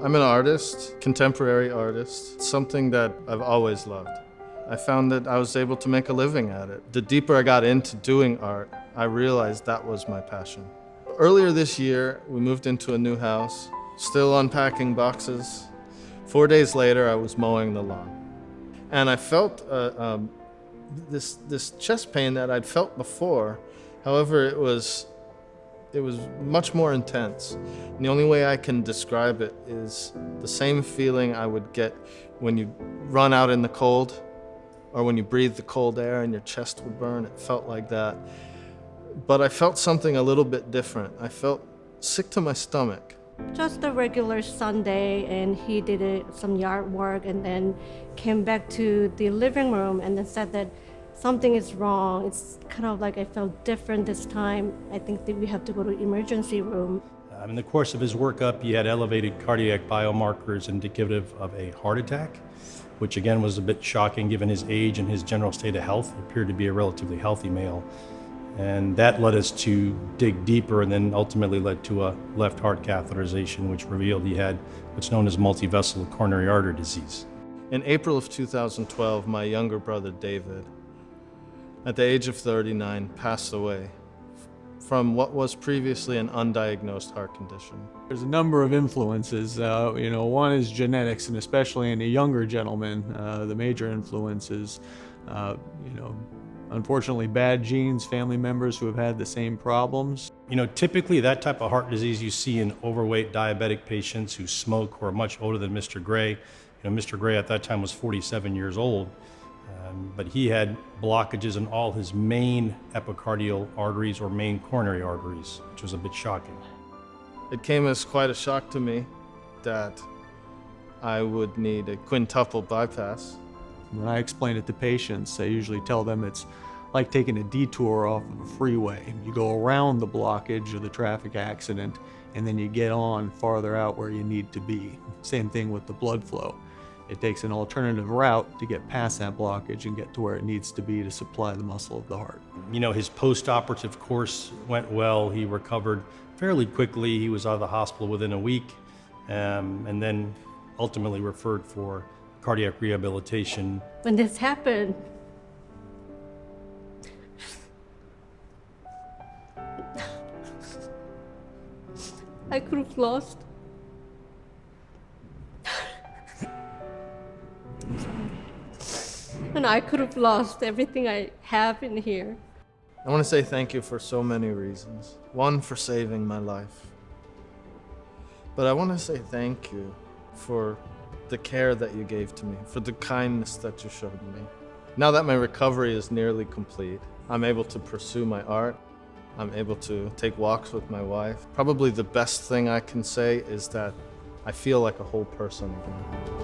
I'm an artist, contemporary artist. It's something that I've always loved. I found that I was able to make a living at it. The deeper I got into doing art, I realized that was my passion. Earlier this year, we moved into a new house, still unpacking boxes. 4 days later, I was mowing the lawn. And I felt this chest pain that I'd felt before. However, it was much more intense. And the only way I can describe it is the same feeling I would get when you run out in the cold or when you breathe the cold air and your chest would burn. It felt like that. But I felt something a little bit different. I felt sick to my stomach. Just a regular Sunday, and he did some yard work and then came back to the living room and then said that something is wrong. It's kind of like I felt different this time. I think that we have to go to emergency room. In the course of his workup, he had elevated cardiac biomarkers indicative of a heart attack, which again was a bit shocking given his age and his general state of health. He appeared to be a relatively healthy male. And that led us to dig deeper and then ultimately led to a left heart catheterization, which revealed he had what's known as multivessel coronary artery disease. In April of 2012, my younger brother, David, at the age of 39, passed away from what was previously an undiagnosed heart condition. There's a number of influences. One is genetics, and especially in a younger gentleman, the major influences, unfortunately bad genes, family members who have had the same problems. Typically that type of heart disease you see in overweight diabetic patients who smoke or are much older than Mr. Gray. Mr. Gray at that time was 47 years old, but he had blockages in all his main epicardial arteries or main coronary arteries, which was a bit shocking. It came as quite a shock to me that I would need a quintuple bypass. When I explain it to patients, I usually tell them it's like taking a detour off of a freeway. You go around the blockage or the traffic accident, and then you get on farther out where you need to be. Same thing with the blood flow. It takes an alternative route to get past that blockage and get to where it needs to be to supply the muscle of the heart. His post-operative course went well. He recovered fairly quickly. He was out of the hospital within a week, and then ultimately referred for cardiac rehabilitation. When this happened, I could have lost. And I could have lost everything I have in here. I want to say thank you for so many reasons. One, for saving my life. But I want to say thank you for the care that you gave to me, for the kindness that you showed me. Now that my recovery is nearly complete, I'm able to pursue my art. I'm able to take walks with my wife. Probably the best thing I can say is that I feel like a whole person again.